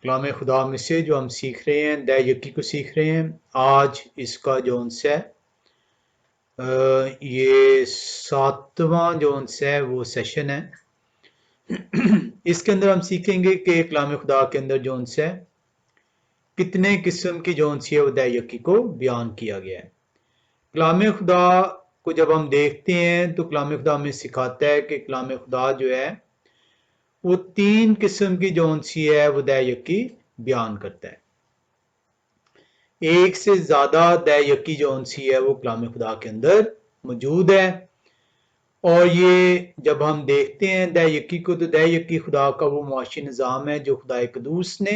कलाम खुदा में से जो हम सीख रहे हैं दै यकी को सीख रहे हैं। आज इसका जोन है ये 7वां जोन है वो सेशन है। इसके अंदर हम सीखेंगे कि कलाम खुदा के अंदर जोन है कितने किस्म की जोन सी है वो दै यकी को बयान किया गया है। कलाम खुदा को जब हम देखते हैं तो कलाम खुदा में सिखाता है कि कलाम खुदा जो है वो 3 किस्म की जोन सी है वो दै यकी बयान करता है। एक से ज्यादा दै यकी जोन सी है वो कलाम खुदा के अंदर मौजूद है। और ये जब हम देखते हैं दै यकी को तो दै यकी खुदा का वो मुआशी निज़ाम है जो खुदा कदूस ने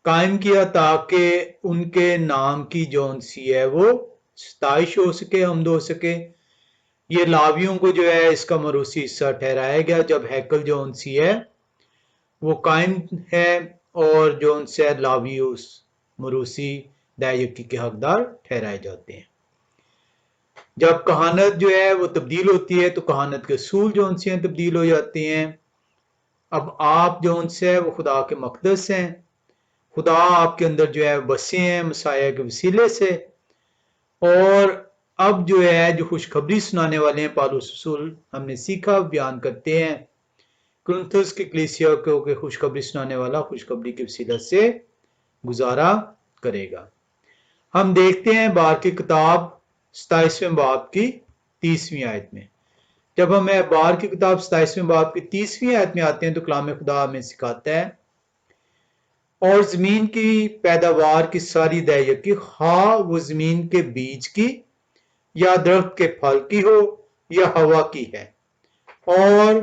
कायम किया ताकि उनके नाम की जोन सी है वो सताइश हो सके, हमद हो सके। ये लावियों को जो है इसका मरूसी हिस्सा ठहराया गया जब हैकल जोन सी है वो कायम है और जोन से लावी उस मरूसी दै यकी के हकदार ठहराए जाते हैं। जब कहानत जो है वो तब्दील होती है तो कहानत के असूल जो उनसे तब्दील हो जाते हैं। अब आप जो उनसे है वो खुदा के मकदस हैं, खुदा आपके अंदर जो है बसे हैं मसाया के वसीले से। और अब जो है जो खुशखबरी सुनाने वाले हैं पौलुस रसूल हमने सीखा बयान करते हैं कुरिन्थुस की कलीसिया को कि खुशखबरी सुनाने वाला खुशखबरी के वसीले से गुजारा करेगा। हम देखते हैं बार की किताब 27वें बाब की 30वीं आयत में। जब हम बार की किताब 27वें बाब की 30वीं आयत में आते हैं तो कलाम खुदा हमें सिखाता है और जमीन की पैदावार की सारी दै यकी खा वो जमीन के बीज की या दरख्त के फल की हो या हवा की है और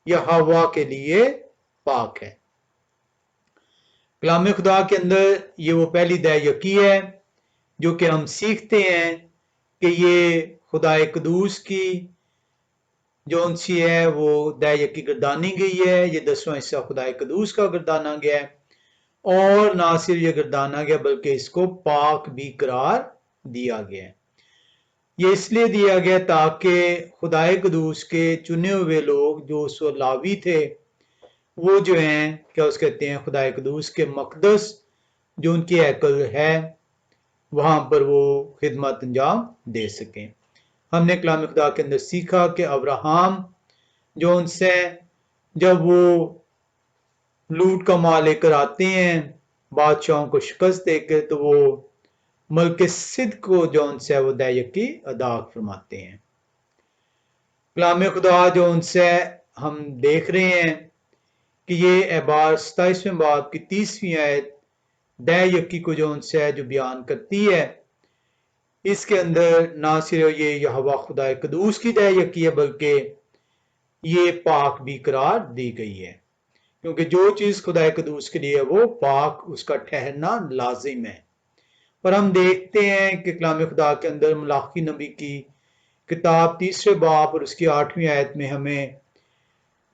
यह हवा के लिए पाक है। कलाम खुदा के अंदर ये वो पहली दै यकी है जो कि हम सीखते हैं कि ये खुदा कदूस की जोन सी है वो दै यकी गर्दानी गई है। ये 10वां हिस्सा खुदा कदूस का गर्दाना गया है और ना सिर्फ ये गर्दाना गया बल्कि इसको पाक भी करार दिया गया है। ये इसलिए दिया गया ताकि खुदा कदूस के चुने हुए लोग जो उस लावी थे वो जो हैं क्या उस कहते हैं खुदा कदूस के मकदस जो उनकी हैकल है वहां पर वो खिदमत अंजाम दे सकें। हमने कलाम खुदा के अंदर सीखा कि अब्राहम जो उनसे जब वो लूट का माल लेकर आते हैं बादशाहों को शिकस्त देकर तो वो मल्क सिद्ध को जो उनसे वो दै यकी अदा फरमाते हैं। कलाम खुदा जो उनसे हम देख रहे हैं कि ये एबार 27वें बाब की 30वीं आयत दै यकी को जो उनसे जो बयान करती है इसके अंदर ना सिर्फ ये यहोवा खुदा कदूस की दै यकी है बल्कि ये पाक भी करार दी गई है क्योंकि जो चीज खुदा कदूस के लिए वो पाक उसका ठहरना लाजिम है। पर हम देखते हैं कि कलाम खुदा के अंदर मलाकी नबी की किताब 3रे बाब और उसकी 8वीं आयत में हमें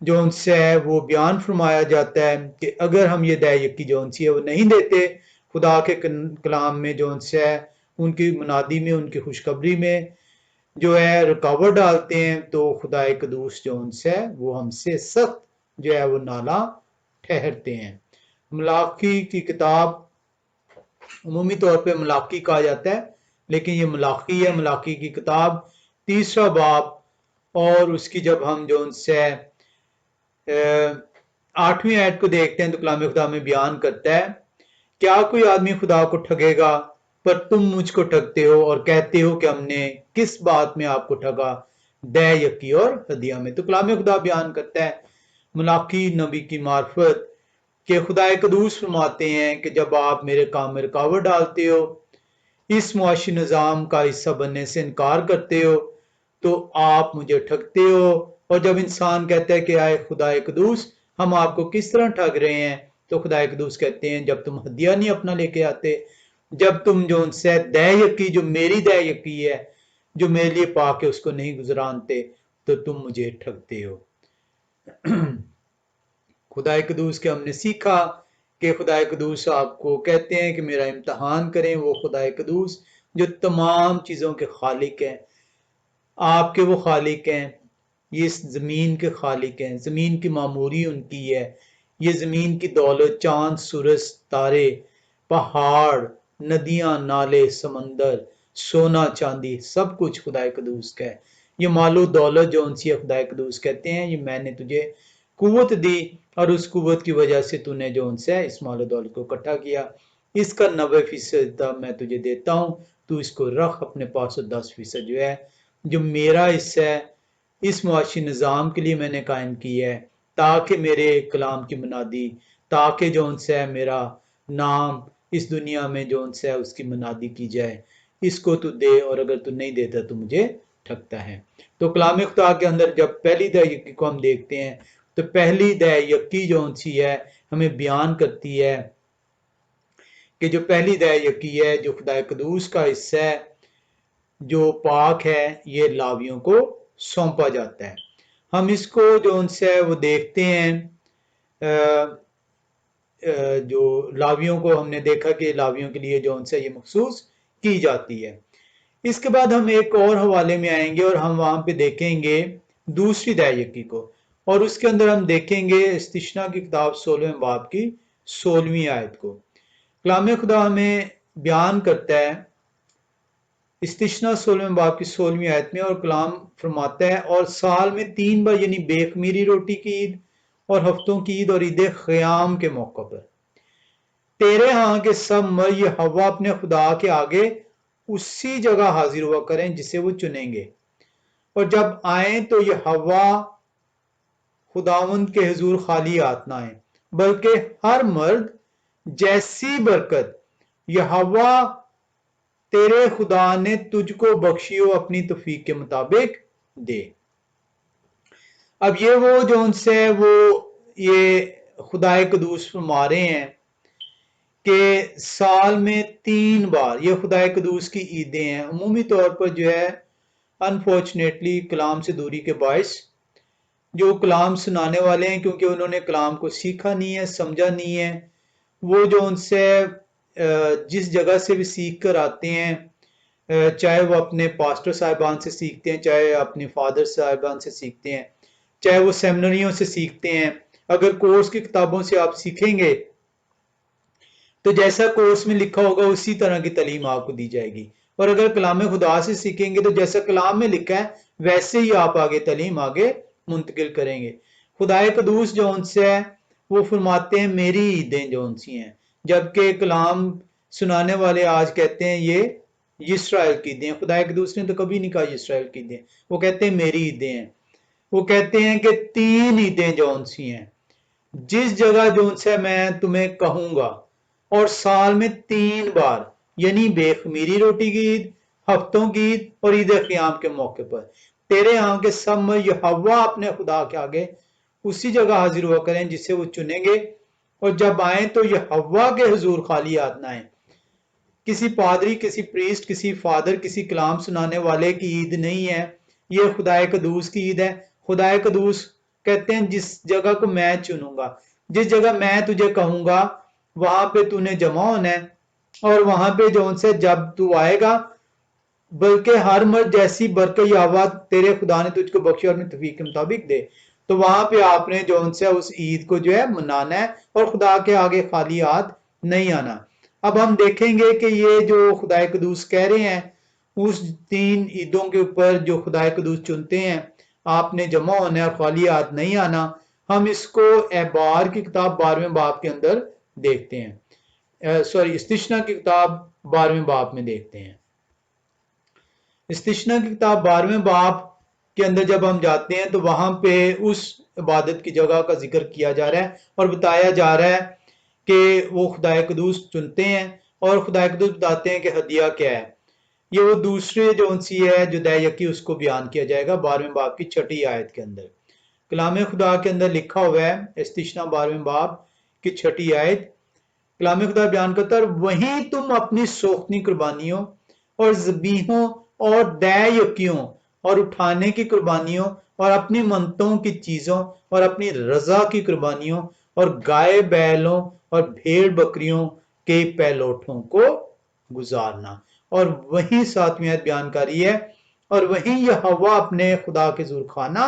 जो उनसे है वो बयान फरमाया जाता है कि अगर हम ये दै यकी जो उनसी है वो नहीं देते खुदा के कलाम में जो उनसे है उनकी मुनादी में उनकी खुशखबरी में जो है रुकावट डालते हैं तो खुदा कदूस जो उनसे है वो हमसे सख्त जो है वो नाला ठहरते हैं। मलाकी की किताब उमूमी तौर पे मलाकी कहा जाता है लेकिन ये मलाकी है। मलाकी की किताब 3रा बाब और उसकी जब हम जो उनसे 8वीं आयत को देखते हैं तो कलाम खुदा में बयान करता है क्या कोई आदमी खुदा को ठगेगा पर तुम मुझको ठगते हो और कहते हो कि हमने किस बात में आपको ठगा दै यकी और हदिया में। तो कलाम खुदा बयान करता है मलाकी नबी की मार्फत कि खुदा कदूस फरमाते हैं कि जब आप मेरे काम में रुकावट डालते हो इस मुआशी निज़ाम का हिस्सा बनने से इनकार करते हो तो आप मुझे ठगते हो। और जब इंसान कहता है कि आए खुदा कदूस हम आपको किस तरह ठग रहे हैं तो खुदा कदूस कहते हैं जब तुम हदिया नहीं अपना लेके आते, जब तुम जो उनसे दै यकी जो मेरी दै यकी है जो मेरे लिए पाक है उसको नहीं गुजरानते तो तुम मुझे ठगते हो। खुदा कदूस के हमने सीखा कि खुदा कदूस आपको कहते हैं कि मेरा इम्तहान करें। वो खुदा कदूस जो तमाम चीज़ों के खालिक हैं, आपके वो खालिक हैं, ये इस ज़मीन के खालिक हैं, ज़मीन की मामूरी उनकी है, ये ज़मीन की दौलत, चांद, सूरज, तारे, पहाड़, नदियां, नाले, समंदर, सोना, चांदी, सब कुछ खुदाए कदूस का है। ये मालो दौलत जो उनसी खुदाए कदूस कहते हैं, ये मैंने तुझे कुव्वत दी और उस कुव्वत की वजह से तूने जो उनसे इस मालो दौलत को इकट्ठा किया। इसका 90% मैं तुझे देता हूँ, तू इसको रख अपने पास, और 10% जो है, जो मेरा हिस्सा है, इस मुआशी निज़ाम के लिए मैंने कायम की है, ताकि मेरे कलाम की मुनादी, ताकि जो उनसे मेरा नाम इस दुनिया में जो उनसे उसकी मुनादी की जाए, इसको तू दे, और अगर तू नहीं देता तो मुझे ठगता है। तो कलाम खुदा के अंदर जब पहली दया यकी को हम देखते हैं, तो पहली दया यकी जो उनसी है हमें बयान करती है कि जो पहली दया यकी है, जो खुदा कदूस का हिस्सा है, जो पाक है, ये लावियों को सौंपा जाता है। हम इसको जो उनसे है वो देखते हैं, जो लावियों को हमने देखा कि लावियों के लिए जो उनसे ये मखसूस की जाती है। इसके बाद हम एक और हवाले में आएंगे और हम वहां पे देखेंगे दूसरी दायकी को, और उसके अंदर हम देखेंगे इस्तिश्ना की किताब 16वें बाब की 16वीं आयत को। कलाम खुदा हमें बयान करता है इस्तिश्ना 16वें बाब की 16वीं आयत में, और कलाम फरमाता है, और साल में 3 बार यानी बेखमीरी रोटी की ईद और हफ्तों की ईद और ईद ख़याम के मौके पर तेरे यहाँ के सब मर्द ये हवा अपने खुदा के आगे उसी जगह हाजिर हुआ करें जिसे वो चुनेंगे, और जब आए तो ये हवा खुदावंद के हुजूर खाली हाथ ना आए, बल्कि हर मर्द जैसी बरकत यह हवा तेरे खुदा ने तुझको बख्शी हो अपनी तौफीक के मुताबिक दे। अब ये वो जो उनसे वो ये खुदाए कदूस फरमा रहे हैं कि साल में 3 बार ये खुदाए कदूस की ईदें हैं। उमूमी तौर पर जो है अनफॉर्चुनेटली कलाम से दूरी के बायस जो कलाम सुनाने वाले हैं, क्योंकि उन्होंने कलाम को सीखा नहीं है, समझा नहीं है, वो जो उनसे जिस जगह से भी सीख कर आते हैं, चाहे वो अपने पास्टर साहिबान से सीखते हैं, चाहे अपने फादर साहिबान से सीखते हैं, चाहे वो सेमिनरियों से सीखते हैं, अगर कोर्स की किताबों से आप सीखेंगे तो जैसा कोर्स में लिखा होगा उसी तरह की तालीम आपको दी जाएगी, और अगर कलाम खुदा से सीखेंगे तो जैसा कलाम में लिखा है वैसे ही आप आगे तालीम आगे मुंतकिल करेंगे। खुदाए कदूस जो उनसे है वो फरमाते हैं मेरी ईदें जो उनसी हैं, जबकि कलाम सुनाने वाले आज कहते हैं ये इसराइल की ईदें। खुदाए कदूस ने तो कभी नहीं कहा इसराइल की ईदें, वो कहते हैं मेरी ईदें हैं। वो कहते हैं कि 3 ईदें जो उनसी हैं, जिस जगह जो उनसे मैं तुम्हें कहूंगा, और साल में 3 बार यानी बेखमीरी रोटी की ईद, हफ्तों की ईद और ईद क़याम के मौके पर तेरे यहाँ के सब में यहोवा अपने खुदा के आगे उसी जगह हाजिर हुआ करें जिसे वो चुनेंगे, और जब आए तो यहोवा के हुजूर खाली हाथ ना आए। किसी पादरी, किसी प्रीस्ट, किसी फादर, किसी कलाम सुनाने वाले की ईद नहीं है, ये खुदाए कदूस की ईद है। खुदाए कदूस कहते हैं जिस जगह को मैं चुनूंगा, जिस जगह मैं तुझे कहूंगा वहां पे तूने जमा होना है, और वहां पे जो उनसे जब तू आएगा, बल्कि हर मर्द जैसी बरकत यावा तेरे खुदा ने तुझको बख्शी और अपनी तौफीक के मुताबिक दे, तो वहां पे आपने जो उनसे उस ईद को जो है मनाना है, और खुदा के आगे खाली हाथ नहीं आना। अब हम देखेंगे कि ये जो खुदाए कदूस कह रहे हैं उस 3 ईदों के ऊपर जो खुदाए कदूस चुनते हैं आपने जमा होना है और खाली हाथ नहीं आना, हम इसको एबार की किताब 12वें बाब के अंदर देखते हैं, सॉरी इस्तिश्ना की किताब 12वें बाब में देखते हैं। इस्तिश्ना की किताब 12वें बाब के अंदर जब हम जाते हैं तो वहां पे उस इबादत की जगह का जिक्र किया जा रहा है और बताया जा रहा है कि वो खुदाए कदूस चुनते हैं, और खुदाए कदूस बताते हैं कि हदिया क्या है। ये वो दूसरे जो उनसी है जो दयाकी उसको बयान किया जाएगा 12वें बाब की 6ठी आयत के अंदर। कलाम खुदा के अंदर लिखा हुआ है इस्तिश्ना 12वें बाब की 6ठी आयत, कलाम खुदा बयान करता है, वहीं तुम अपनी सोख्ती कुर्बानियों और ज़बीहों और दयाकियों और उठाने की कुर्बानियों और अपनी मनतों की चीजों और अपनी रजा की कुर्बानियों और गाय बैलों और भेड़ बकरियों के पहलौठों को गुजारना। और वही 7वीं आयत बयानकारी है, और वहीं यहोवा अपने खुदा के जुर खाना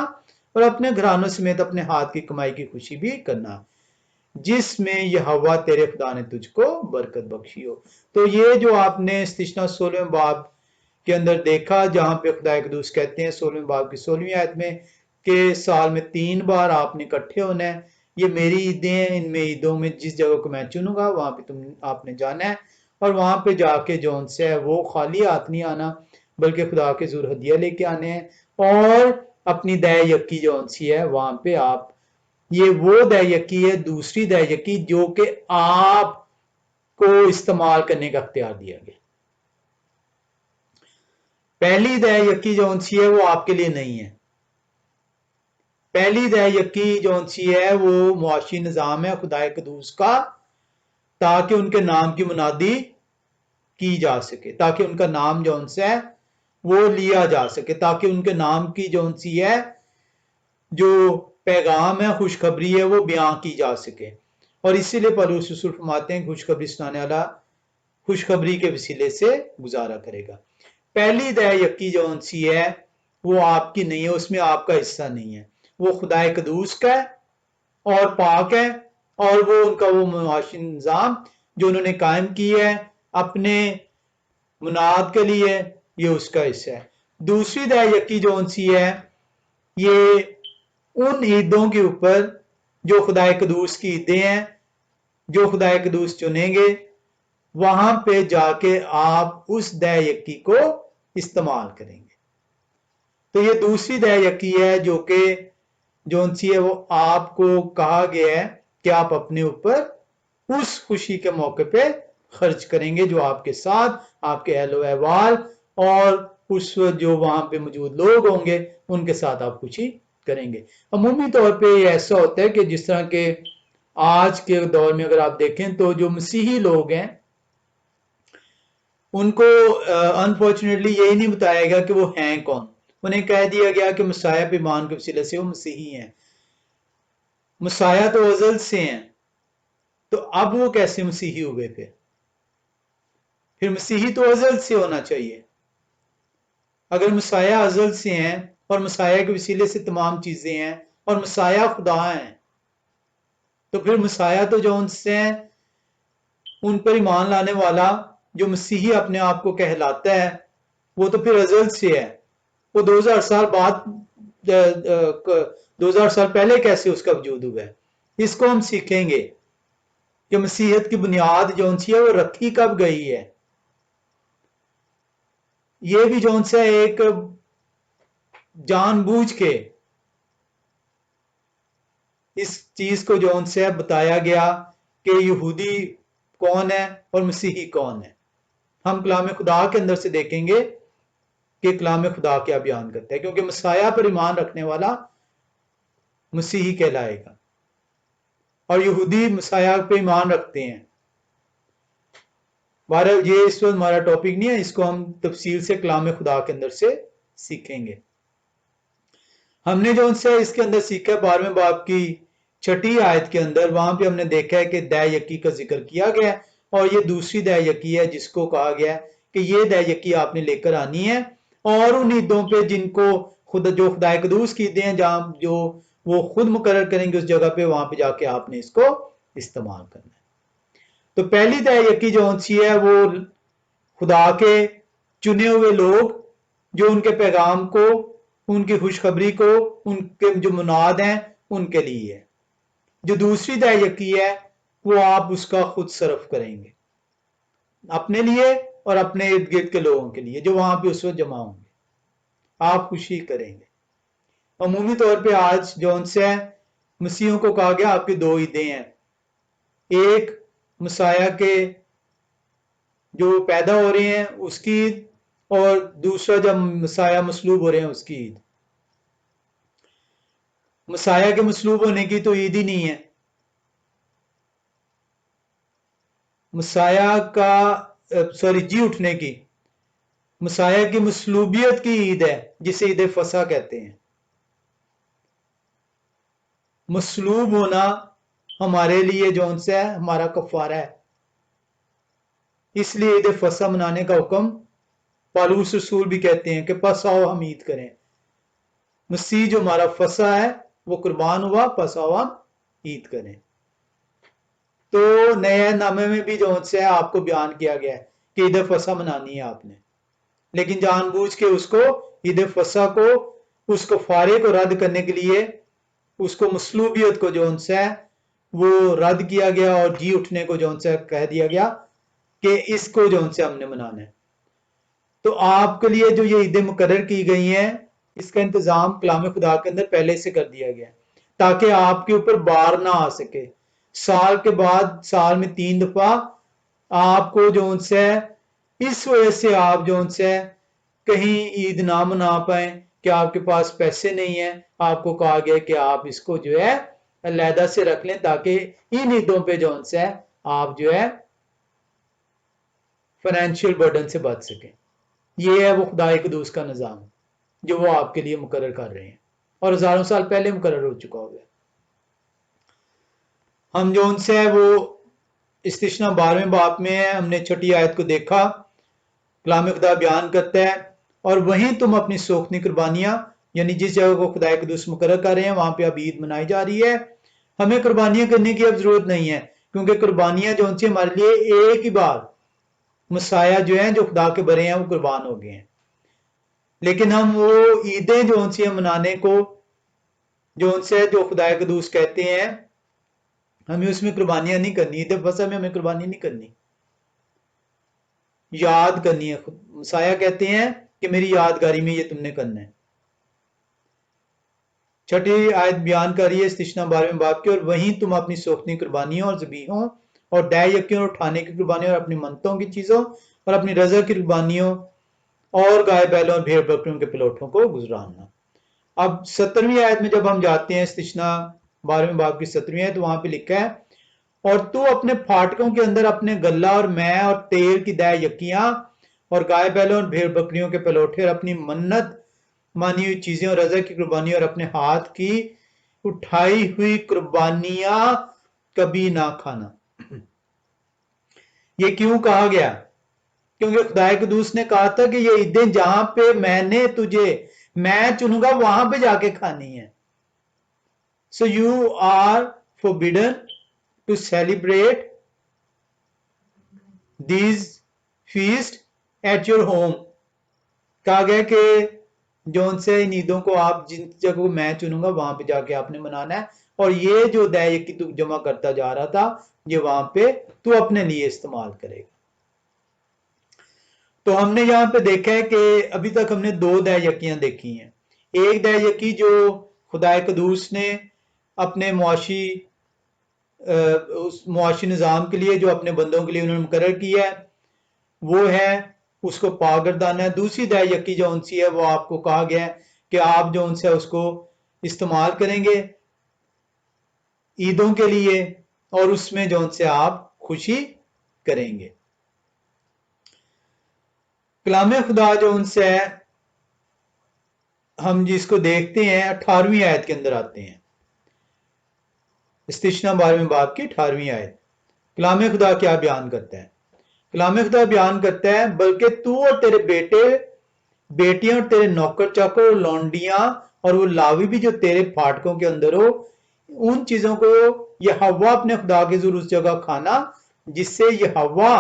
और अपने घरानों समेत अपने हाथ की कमाई की खुशी भी करना। जिसमें यह हवा तेरे खुदा ने तुझको बरकत बख्शी हो। तो ये जो आपने इस्तिस्ना 16वें बाब के अंदर देखा, जहां पे खुदा कदूस कहते हैं 16वें बाब की 16वीं आयत में कि साल में 3 बार आपने इकट्ठे होना है, ये मेरी ईदें हैं, इनमें ईदों में जिस जगह को मैं चुनूंगा वहां पे आपने जाना है, और वहां पे जाके जौन से है वो खाली हाथ नहीं आना, बल्कि खुदा के ज़ुर हदिया लेके आने हैं, और अपनी दया यकी जौन सी है वहां पे आप, ये वो दया यकी है, दूसरी दया यकी जो कि आप को इस्तेमाल करने का अख्तियार दिया गया। पहली दया यकी जौन सी है वो आपके लिए नहीं है। पहली दया यकी जौन सी है वो मुआशी निज़ाम है खुदा कदूस का, ताकि उनके नाम की मुनादी की जा सके, ताकि उनका नाम जौन सा है वो लिया जा सके, ताकि उनके नाम की जौन सी है जो पैगाम है, खुशखबरी है, वो बयां की जा सके। और इसीलिए पौलुस रसूल फरमाते हैं खुशखबरी सुनाने वाला खुशखबरी के वसीले से गुजारा करेगा। पहली दया यकी जौन सी है वो आपकी नहीं है, उसमें आपका हिस्सा नहीं है, वो खुदा कदूस का है और पाक है, और वो उनका वो मुआशी निज़ाम जो उन्होंने कायम किया है अपने मुनाद के लिए, ये उसका हिस्सा है। दूसरी दया यकी जौन सी है ये उन ईदों के ऊपर जो खुदा कदूस की ईदें हैं, जो खुदा कदूस चुनेंगे, वहां पे जाके आप उस दया यकी को इस्तेमाल करेंगे। तो ये दूसरी दया यकी है जो कि जौन सी है वो आपको कहा गया है कि आप अपने ऊपर उस खुशी के मौके पे खर्च करेंगे जो आपके साथ आपके अहलो अहवाल और उस जो वहां पे मौजूद लोग होंगे उनके साथ आप खुशी करेंगे। अमूमी तौर पे ऐसा होता है कि जिस तरह के आज के दौर में अगर आप देखें तो जो मसीही लोग हैं उनको अनफॉर्चुनेटली यही नहीं बताया गया कि वो हैं कौन। उन्हें कह दिया गया कि मसाया पे ईमान के वसीले से वो मसीही हैं। मसाया तो अजल से हैं, तो अब वो कैसे मसीही हुए? फिर मसीही तो अजल से होना चाहिए। अगर मसाया अजल से हैं और मसाया के वसीले से तमाम चीजें हैं और मसाया खुदा हैं, तो फिर मसाया तो जो उनसे हैं उन पर ईमान लाने वाला जो मसीही अपने आप को कहलाता है वो तो फिर अजल से है। वो 2000 साल बाद 2000 साल पहले कैसे उसका वजूद हुआ है? इसको हम सीखेंगे कि मसीहत की बुनियाद जो सी है वो रखी कब गई है। ये भी जो सा एक जानबूझ के इस चीज को जो से बताया गया कि यहूदी कौन है और मसीही कौन है। हम कलाम खुदा के अंदर से देखेंगे कि कलाम खुदा क्या बयान करता है, क्योंकि मसाया पर ईमान रखने वाला मसीही कहलाएगा और यहूदी मसाया पे ईमान रखते हैं। बहरहाल ये इस वक्त हमारा टॉपिक नहीं है, इसको हम तफसील से कलाम खुदा के अंदर से सीखेंगे। हमने जो उनसे इसके अंदर सीखा 12वें बाब की 6ठी आयत के अंदर, वहां पे हमने देखा है कि दया यकी का जिक्र किया गया है, और ये दूसरी दया यकी है जिसको कहा गया है कि ये दया यकी आपने लेकर आनी है, और उन ईदों पे जिनको खुद जो खुदा कदूस की ईदें हैं जहां जो वो खुद मुकर्रर करेंगे उस जगह पे, वहां पे जाके आपने इसको इस्तेमाल करना है। तो पहली दया यकी जो सी है वो खुदा के चुने हुए लोग जो उनके पैगाम को, उनकी खुशखबरी को, उनके जो मुनाद हैं उनके लिए है। जो दूसरी दया यकी है वो आप उसका खुद सर्फ करेंगे अपने लिए और अपने इर्द गिर्द के लोगों के लिए जो वहां पे उस वक्त जमा होंगे, आप खुशी करेंगे। अमूमी तौर पे आज जो से मसीहों को कहा गया आपकी दो ईदें हैं, एक मसाया के जो पैदा हो रहे हैं उसकी ईद, और दूसरा जब मसाया मसलूब हो रहे हैं उसकी ईद। मसाया के मसलूब होने की तो ईद ही नहीं है, मसाया का जी उठने की, मसाया की मसलूबियत की ईद है जिसे ईद फसा कहते हैं। मसलूब होना हमारे लिए जो है हमारा कफारा है, इसलिए ईद फसा मनाने का हुक्म पौलुस रसूल भी कहते हैं कि पस आओ हम ईद करें। मसीह जो हमारा फसा है वो कुर्बान हुआ, पस आओ हम ईद करें। तो नए नामे में भी जो से आपको बयान किया गया है कि ईद फसा मनानी है आपने, लेकिन जानबूझ के उसको ईद फसा को, उस कफारे को रद्द करने के लिए उसको मसलूबियत को जो है वो रद्द किया गया और जी उठने को जो है कह दिया गया कि इसको जो से हमने मनाना है। तो आपके लिए जो ये ईदें मुकर्रर की गई हैं, इसका इंतजाम कलाम खुदा के अंदर पहले से कर दिया गया ताकि आपके ऊपर बार ना आ सके। साल के बाद साल में 3 दफा आपको जो है इस वजह से आप जो है कहीं ईद ना मना पाए कि आपके पास पैसे नहीं है, आपको कहा गया कि आप इसको जो है अलहदा से रख लें ताकि इन ईदों पे जो है आप जो है फाइनेंशियल बर्डन से बच सकें। ये है वो खुदा कदूस का निज़ाम जो वो आपके लिए मुकर्रर कर रहे हैं और हजारों साल पहले मुकर्रर हो चुका होगा। हम जो उनसे है वो इस्तिश्ना 12वें बाब में है, हमने छठी आयत को देखा। कलाम खुदा बयान करता है और वहीं तुम अपनी सोखनी कुर्बानियां, यानी जिस जगह को खुदा कदूस मुकर्रर कर रहे हैं वहां पे अब ईद मनाई जा रही है। हमें कुर्बानियां करने की अब जरूरत नहीं है क्योंकि कुर्बानियां जो उनसे हमारे लिए एक ही बार मसाया जो है जो खुदा के बरे हैं वो कुर्बान हो गए हैं। लेकिन हम वो ईदें जो उनसे मनाने को जो उनसे जो खुदा कदूस कहते हैं हमें उसमें कुर्बानियां नहीं करनी, ईद फसह में हमें कुर्बानी नहीं करनी, याद करनी है। मसाया कहते हैं कि मेरी यादगारी में ये तुमने करना है। छठी आयत बयान कर रही है इस्तिश्ना 12वें बाब की, और वहीं तुम अपनी सोखनी कुर्बानियों और ज़बीहों और डय यकियों और उठाने की कुर्बानियों और अपनी मनतों की चीज़ों और अपनी रजा की कुर्बानियों और गाय बैलों और भेड़ बकरियों के पलोठों को गुजराना। अब 17वीं आयत में जब हम जाते हैं इस्तिश्ना 12वें बाब की 17वीं आयत, वहां पे लिखा है और तू अपने फाटकों के अंदर अपने गल्ला और मैं और तेल की दय यकियां और गाय बैलों और भेड़ बकरियों के पलोठे और अपनी मन्नत मानी हुई चीजें और रजा की कुर्बानी और अपने हाथ की उठाई हुई कुर्बानियां कभी ना खाना। ये क्यों कहा गया? क्योंकि खुदाए कदूस ने कहा था कि ये ईदें जहां पे मैंने तुझे मैं चुनूंगा वहां पे जाके खानी है। So you are forbidden to celebrate these feast at your home। कहा गया कि जोन से इन ईदों को आप जिन जगह को मैं चुनूंगा वहां पे जाके आपने मनाना है, और ये जो दय की तू जमा करता जा रहा था ये वहां पे तू अपने लिए इस्तेमाल करेगा। तो हमने यहाँ पे देखा है कि अभी तक हमने 2 दय यकियां देखी हैं। एक दय यकी जो खुदाए कदूस ने अपने मुआशी उस मुआशी निज़ाम के लिए जो अपने बंदों के लिए उन्होंने मुकर्रर किया है वो है उसको पागरदाना है। दूसरी दय यकी जो उनसी है वो आपको कहा गया है कि आप जो उनसे उसको इस्तेमाल करेंगे ईदों के लिए और उसमें जो उनसे आप खुशी करेंगे। कलाम खुदा जो उनसे है हम जिसको देखते हैं 18वीं आयत के अंदर आते हैं, इस्तिश्ना 12वें बाब की 18वीं आयत। कलाम खुदा क्या बयान करता है? कलाम खुदा बयान करता है बल्कि तू और तेरे बेटे बेटियां और तेरे नौकर चाकर लौंडियां और वो लावी भी जो तेरे फाटकों के अंदर हो, उन चीजों को यहोवा अपने खुदा के हुजूर उस जगह खाना जिससे यहोवा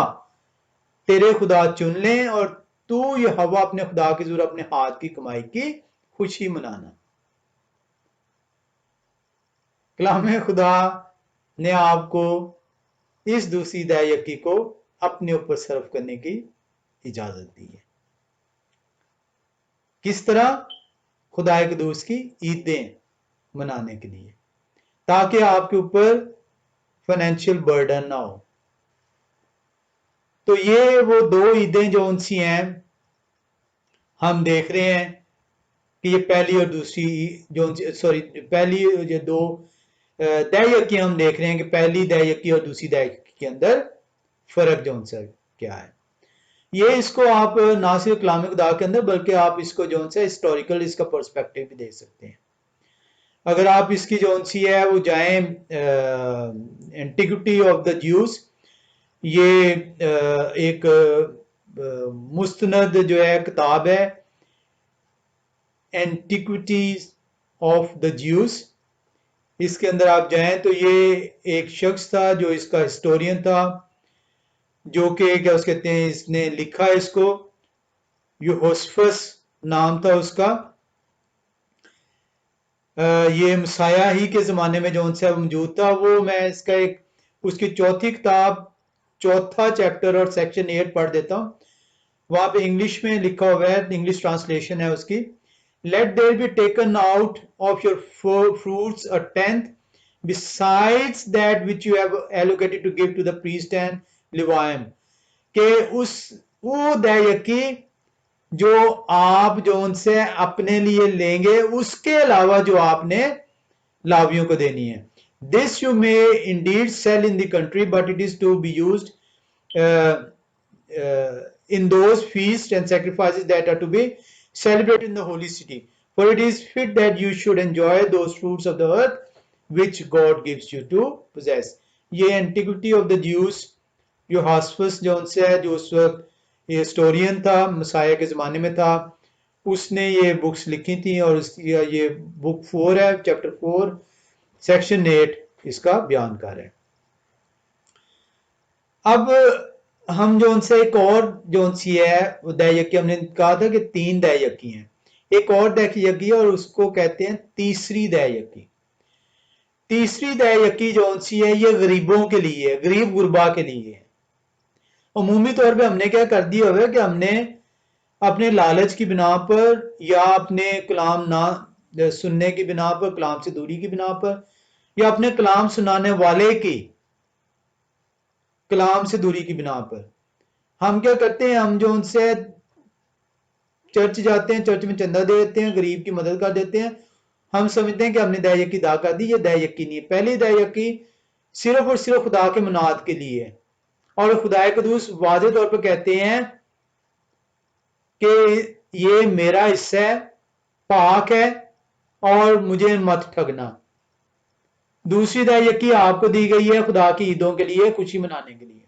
तेरे खुदा चुन ले, और तू यहोवा अपने खुदा के हुजूर अपने हाथ की कमाई की खुशी मनाना। कलाम खुदा ने आपको इस दूसरी दयायकी को अपने ऊपर सर्व करने की इजाजत दी है। किस तरह? खुदाए कदूस की ईदें मनाने के लिए, ताकि आपके ऊपर फाइनेंशियल बर्डन ना हो। तो ये वो 2 ईदें जो उनसी हैं हम देख रहे हैं कि ये पहली और दूसरी जो सॉरी पहली ये 2 दयायकी हम देख रहे हैं कि पहली दयायकी और दूसरी दयायकी के अंदर फर्क जो उनसे क्या है। ये इसको आप ना सिर्फ कलाम खुदा के अंदर बल्कि आप इसको जो है हिस्टोरिकल इसका पर्सपेक्टिव भी देख सकते हैं। अगर आप इसकी जो सी है वो जाएं एंटिक्विटी ऑफ द ज्यूज, ये एक मुस्तनद जो है किताब है एंटिक्विटीज ऑफ द ज्यूज। इसके अंदर आप जाएं तो ये एक शख्स था जो इसका हिस्टोरियन था, जो कि क्या उस कहते हैं, इसने लिखा इसको, यूहोस्फस नाम था उसका। ये मसाया ही के ज़माने में जो उनसे मौजूद था। वो मैं इसका एक उसकी चौथी किताब, चौथा चैप्टर और सेक्शन 8 पढ़ देता हूँ। वहां पे इंग्लिश में लिखा हुआ है, इंग्लिश ट्रांसलेशन है उसकी। Let there be taken out of your fruits a tenth besides that which you have allocated to give to the priest and लिवाइम, के उस वो दयाकी जो आप जो उनसे अपने लिए लेंगे उसके अलावा जो आपने लावियों को देनी है। This you may indeed sell in the country but it is to be used in those feasts and sacrifices that are to be celebrated in the holy city, for it is fit that you should enjoy those fruits of the earth which God gives you to possess. ये antiquity of the Jews यूहास्फस जो उनसे है, जो उस वक्त ये historian था, Messiah के ज़माने में था, उसने ये बुक्स लिखी थी। और ये बुक 4 है, चैप्टर 4 सेक्शन 8 इसका बयान कर रहे हैं। अब हम जो उनसे एक और जो उनसी है दयाकी, हमने कहा था कि 3 दयाकी हैं, एक और दयाकी है और उसको कहते हैं तीसरी दयाकी। तीसरी दयाकी जो उनसी है ये गरीबों के लिए है, गरीब गुरबा के लिए है। अमूमी तौर पे हमने क्या कर दिया हुआ है कि हमने अपने लालच की बिना पर या अपने कलाम ना सुनने की बिना पर, कलाम से दूरी की बिना पर, या अपने कलाम सुनाने वाले की कलाम से दूरी की बिना पर हम क्या करते हैं, हम जो उनसे चर्च जाते हैं, चर्च में चंदा दे देते हैं, गरीब की मदद कर देते हैं। हम समझते हैं कि हमने दयाकी अदा कर दी। ये दयाकी नहीं है। पहली दयाकी सिर्फ और सिर्फ खुदा के मनाद के लिए है। और खुदा कदूस वाज़े तौर पर कहते हैं कि ये मेरा हिस्सा है, पाक है और मुझे मत ठगना। दूसरी दयाकी आपको दी गई है खुदा की ईदों के लिए, खुशी मनाने के लिए।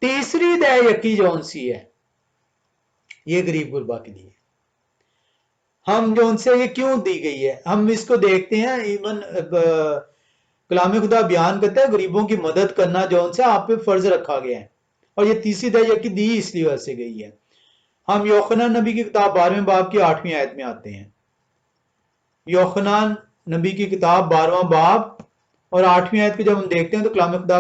तीसरी दयाकी जौन सी है ये गरीब गुरबा के लिए। हम जो उनसे ये क्यों दी गई है हम इसको देखते हैं। इवन कलाम खुदा बयान करता है गरीबों की मदद करना जो उनसे आप पे फर्ज रखा गया है। और ये तीसरी दयाकी दी इसलिए वजह से गई है। हम यूहन्ना नबी की किताब 12वें बाब की 8वीं आयत में आते हैं। यूहन्ना नबी की किताब 12वां बाब और 8वीं आयत को जब हम देखते हैं तो कलाम खुदा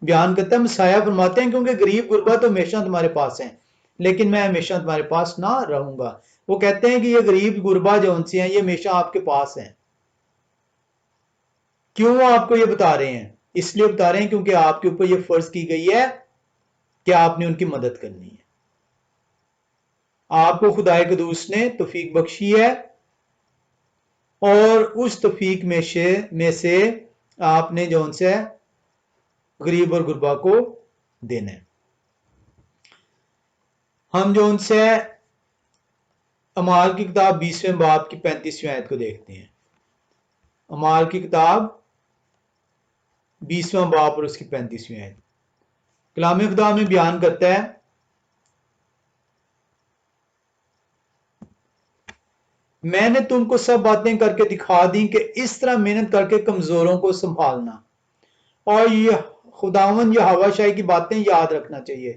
बयान करता है, मसाया फरमाते हैं क्योंकि गरीब गुरबा तो हमेशा तुम्हारे पास है, लेकिन मैं हमेशा तुम्हारे पास ना रहूंगा। वो कहते हैं कि ये गरीब गुरबा जो उनसे हैं ये हमेशा आपके पास हैं। क्यों वो आपको ये बता रहे हैं? इसलिए बता रहे हैं क्योंकि आपके ऊपर ये फर्ज की गई है कि आपने उनकी मदद करनी है। आपको खुदाए कदूस ने तौफीक बख्शी है और उस तौफीक में से आपने जो उनसे गरीब और गुरबा को देना है। हम जो उनसे अमाल की किताब 20वें बाब की 35वीं आयत को देखते हैं। अमाल की किताब 20वां बाब और उसकी 35वीं आयत कलाम खुदा में बयान करता है, मैंने तुमको सब बातें करके दिखा दी कि इस तरह मेहनत करके कमजोरों को संभालना और ये खुदावन या हवाशाही की बातें याद रखना चाहिए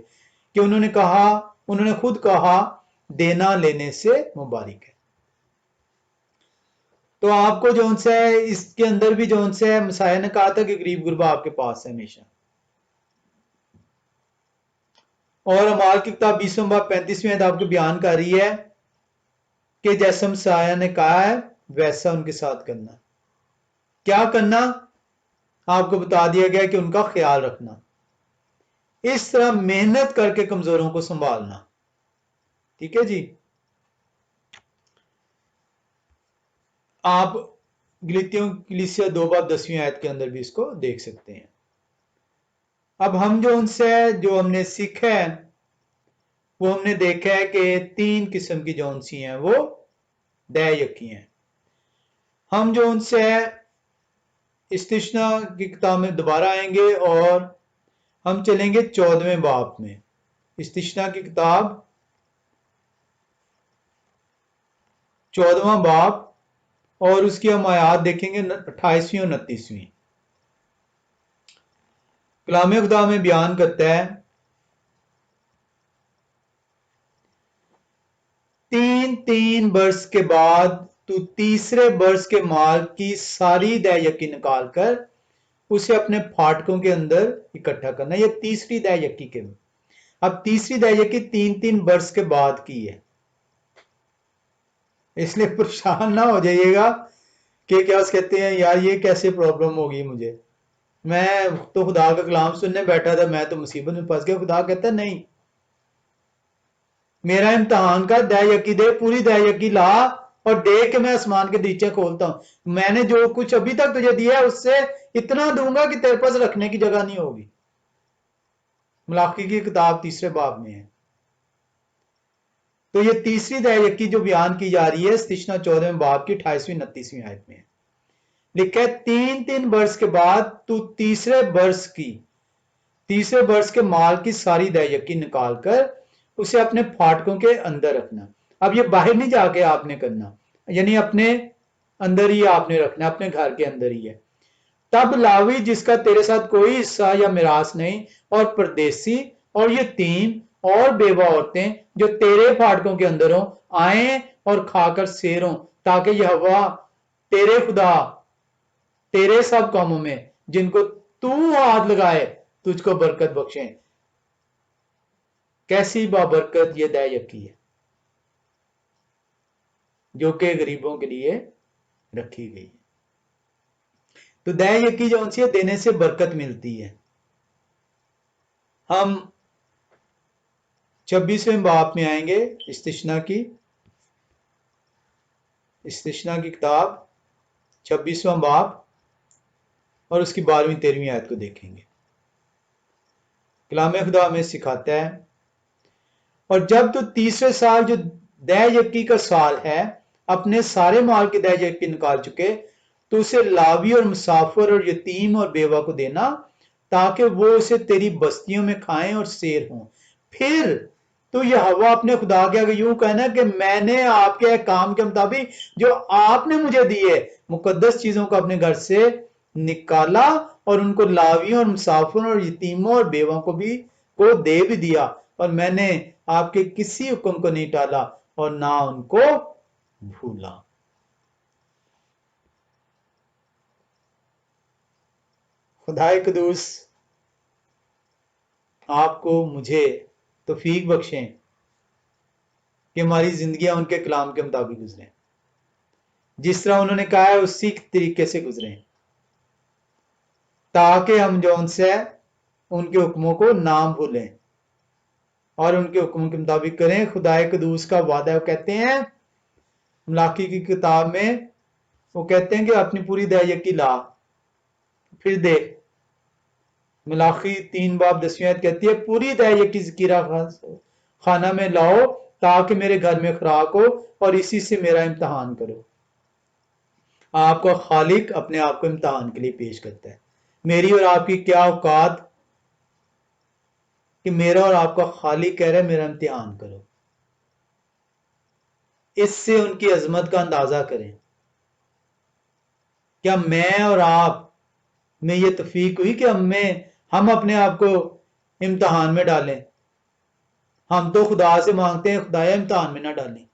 कि उन्होंने खुद कहा देना लेने से मुबारक है। तो आपको जो उनसे इसके अंदर भी जो उनसे मसाया ने कहा था कि गरीब गुरबा आपके पास है हमेशा। और अमाल की किताब 20वां बाब 35वीं आयत आपको बयान कर रही है कि जैसा मसाया ने कहा है वैसा उनके साथ करना। क्या करना? आपको बता दिया गया कि उनका ख्याल रखना, इस तरह मेहनत करके कमजोरों को संभालना। ठीक है जी। आप गलीतियों कलीसिया 2 बाब 10वीं आयत के अंदर भी इसको देख सकते हैं। अब हम जो उनसे जो हमने सीखा है वो हमने देखा है कि 3 किस्म की जो उनसी हैं वो दयाकी हैं। हम जो उनसे इस्तिश्ना की किताब में दोबारा आएंगे और हम चलेंगे 14वें बाब में। इस्तिश्ना की किताब 14वां बाब और उसकी हम आयात देखेंगे 28वीं और 29वीं। कलाम खुदा में बयान करता है, 3 बरस के बाद तू तीसरे बरस के माल की सारी दय यकी निकाल कर उसे अपने फाटकों के अंदर इकट्ठा करना। यह तीसरी दय यकी के, अब तीसरी दय यकी 3 बरस के बाद की है, इसलिए परेशान ना हो जाइएगा कि क्या कहते हैं यार ये कैसे प्रॉब्लम होगी मुझे, मैं तो खुदा का कलाम सुनने बैठा था, मैं तो मुसीबत में फंस गया। खुदा कहता है नहीं, मेरा इम्तहान का दय यकी दे, पूरी दय यकी ला और देख के मैं आसमान के दीचे खोलता हूं। मैंने जो कुछ अभी तक तुझे दिया है उससे इतना दूंगा कि तेरे पास रखने की जगह नहीं होगी। मलाकी की किताब 3 बाब में है। तो ये तीसरी दय यकी जो बयान की जा रही है इस्तिश्ना 14वें बाब की 28वीं 29वीं आयत में लिखा है, 3 बरस के बाद तू तीसरे बरस के माल की सारी दय यकी निकाल कर उसे अपने फाटकों के अंदर रखना। अब ये बाहर नहीं जाके आपने करना, यानी अपने अंदर ही आपने रखना, अपने घर के अंदर ही है। तब लावी जिसका तेरे साथ कोई हिस्सा या मिरास नहीं, और परदेसी और यतीम और बेवा औरतें जो तेरे फाटकों के अंदर हो, आए और खाकर सेर हों, ताकि यहोवा तेरे खुदा तेरे सब कामों में जिनको तू हाथ लगाए तुझको बरकत बख्शे। कैसी बाबरकत ये दय यकी है जो कि गरीबों के लिए रखी गई है। तो दय यकी जो उनसे देने से बरकत मिलती है। हम 26वें बाब में आएंगे, इस्तिश्ना की किताब 26वां बाब और उसकी 12वीं 13वीं आयत को देखेंगे। कलाम खुदा हमें सिखाता है, और जब तो तीसरे साल जो दय यकी का साल है अपने सारे माल की दय यकी निकाल चुके, तो उसे लावी और मुसाफिर और यतीम और बेवा को देना, ताकि वो उसे तेरी बस्तियों में खाएं और सेर हों। फिर तो यहोवा अपने खुदा के आगे यूं कहना कि मैंने आपके काम के मुताबिक जो आपने मुझे दिए मुकद्दस चीजों को अपने घर से निकाला और उनको लावियों और मुसाफिरों और यतीमों और बेवों को दे भी दिया, और मैंने आपके किसी हुक्म को नहीं टाला और ना उनको भूला। खुदाए कदूस आपको मुझे तौफीक बख्शें कि हमारी जिंदगियां उनके कलाम के मुताबिक गुजरें, जिस तरह उन्होंने कहा है उसी तरीके से गुजरें, ताकि हम जो उनसे उनके हुक्मों को ना भूलें और उनके हुक्मों के मुताबिक करें। खुदाए कदूस का वादा कहते हैं मलाकी की किताब में, वो कहते हैं कि अपनी पूरी दय यकी ला। फिर देख मलाकी 3 बाब 10वीं आयत कहती है, पूरी दय यकी ज़कीरा खाना में लाओ ताकि मेरे घर में खुराक हो और इसी से मेरा इम्तहान करो। आपका खालिक अपने आप को इम्तहान के लिए पेश करता है। मेरी और आपकी क्या औकात कि मेरा और आपका खालिक कह रहा है मेरा इम्तिहान करो। इससे उनकी अजमत का अंदाजा करें। क्या मैं और आप में ये तौफीक हुई कि हम अपने आप को इम्तहान में डालें? हम तो खुदा से मांगते हैं खुदाया इम्तहान में ना डालें।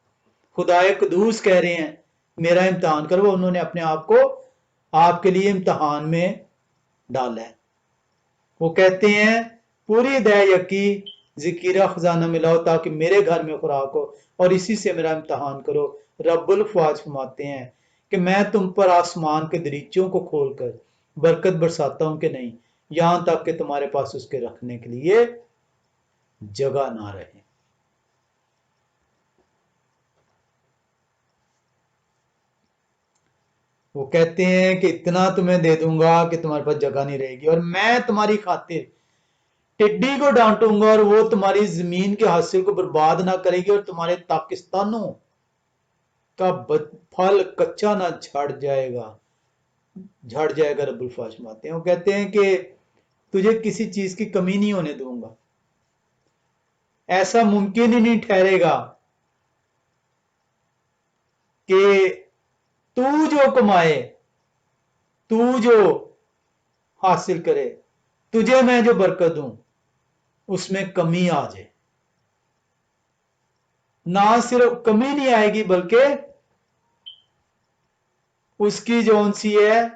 खुदाए कदूस कह रहे हैं मेरा इम्तहान करो, उन्होंने अपने आप को आपके लिए इम्तहान में डाला है। वो कहते हैं पूरी दय यकी ज़कीरा खजाना मिलाओ ताकि मेरे घर में खुराक हो और इसी से मेरा इम्तहान करो। रब्बुल फ़वाज फरमाते हैं कि मैं तुम पर आसमान के दरीचों को खोलकर बरकत बरसाता हूं कि नहीं, यहां तक कि तुम्हारे पास उसके रखने के लिए जगह ना रहे। वो कहते हैं कि इतना तुम्हें दे दूंगा कि तुम्हारे पास जगह नहीं रहेगी, और मैं तुम्हारी खातिर टिड्डी को डांटूंगा और वो तुम्हारी जमीन के हासिल को बर्बाद ना करेगी और तुम्हारे पाकिस्तानों का फल कच्चा ना झड़ जाएगा। रब्बुल फ़ाज फरमाते हैं, वो कहते हैं कि तुझे किसी चीज की कमी नहीं होने दूंगा। ऐसा मुमकिन ही नहीं ठहरेगा कि तू जो कमाए, तू जो हासिल करे, तुझे मैं जो बरकत दूं, उसमें कमी आ जाए। ना सिर्फ कमी नहीं आएगी, बल्कि उसकी जो सी है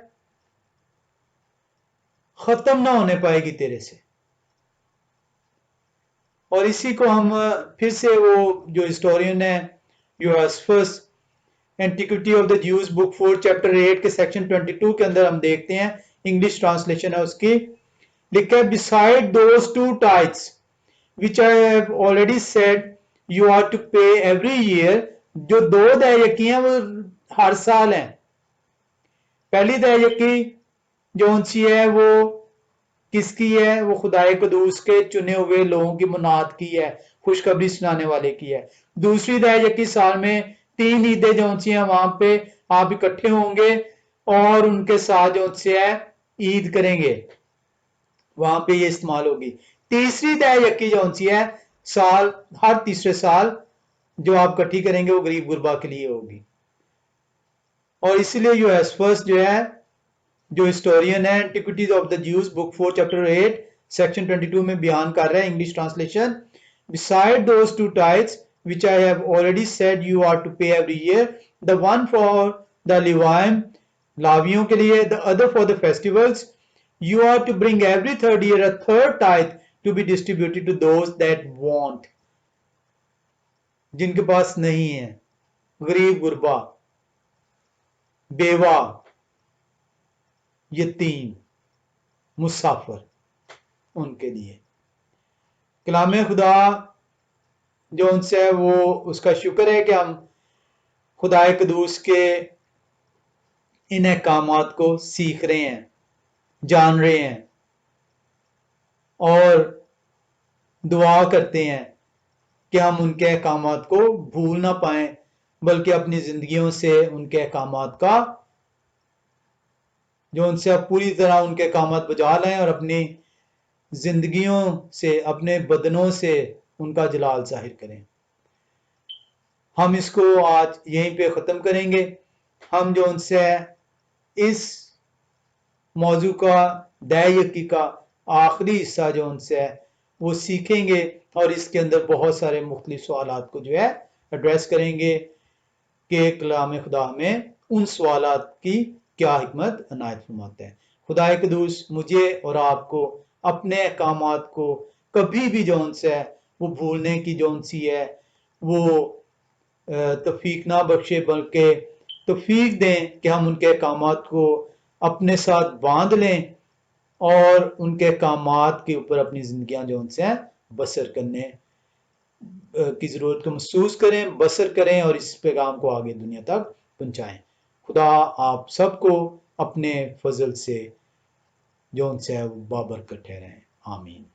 खत्म ना होने पाएगी तेरे से। और इसी को हम फिर से वो जो हिस्टोरियन है Josephus antiquity of the Jews book 4 chapter 8 के सेक्शन 22 के अंदर हम देखते हैं, इंग्लिश ट्रांसलेशन है उसकी, लिखा है beside those two types which I have already said you are to pay every year। जो दो दायकी हैं वो हर साल हैं। पहली दायकी जो सी है वो किसकी है? वो खुदाए कदूस के चुने हुए लोगों की मुनाद की है, खुशखबरी सुनाने वाले की है। दूसरी दायकी साल में 3 ईदें जो सी हैं वहां पे आप इकट्ठे होंगे और उनके साथ जो सी है ईद करेंगे, वहां पे ये इस्तेमाल होगी। तीसरी दायकी जो सी है साल, हर तीसरे साल जो आप इकट्ठी करेंगे वो गरीब गुरबा के लिए होगी। और इसलिए यूएस फर्स्ट जो है, जो हिस्टोरियन है antiquities of the Jews book 4 chapter 8 section 22 में बयान कर रहा है, English translation, beside those two types which I have already said you are to pay every year, the one for the Levium, लावियों के लिए, the other for the festivals, you are to bring every third year a third tithe to be distributed to those that want, जिनके पास नहीं है, गरीब गुरबा, बेवा, यतीम, मुसाफिर, उनके लिए। कलाम खुदा जो उनसे है वो उसका शुक्र है कि हम खुदाए कदूस के इन अहकामात को सीख रहे हैं, जान रहे हैं और दुआ करते हैं कि हम उनके अहकामात को भूल ना पाएं, बल्कि अपनी जिंदगियों से उनके अहकामात का जो उनसे अब पूरी तरह उनके अहकामात बजा लें और अपनी जिंदगियों से, अपने बदनों से उनका जलाल जाहिर करें। हम इसको आज यहीं पे ख़त्म करेंगे। हम जो उनसे इस मौजू का दायकी का आखिरी हिस्सा जो उनसे है वो सीखेंगे और इसके अंदर बहुत सारे मुख्तलिफ सवालात को जो है एड्रेस करेंगे कि कलाम खुदा में उन सवालात की क्या हिकमत अनायत फरमाते हैं। खुदाए कदूस मुझे और आपको अपने अहकामात को कभी भी जो उनसे है वो भूलने की जो उनसी है वो तौफीक ना बख्शे, बल्कि तौफीक दें कि हम उनके अहकामात को अपने साथ बांध लें और उनके अहकामात के ऊपर अपनी जिंदगियां जो उनसे हैं बसर करने की ज़रूरत को महसूस करें, बसर करें और इस पैगाम को आगे दुनिया तक पहुंचाएं। खुदा आप सबको अपने फजल से जो उनसे है बाबरकत ठहराएं। आमीन।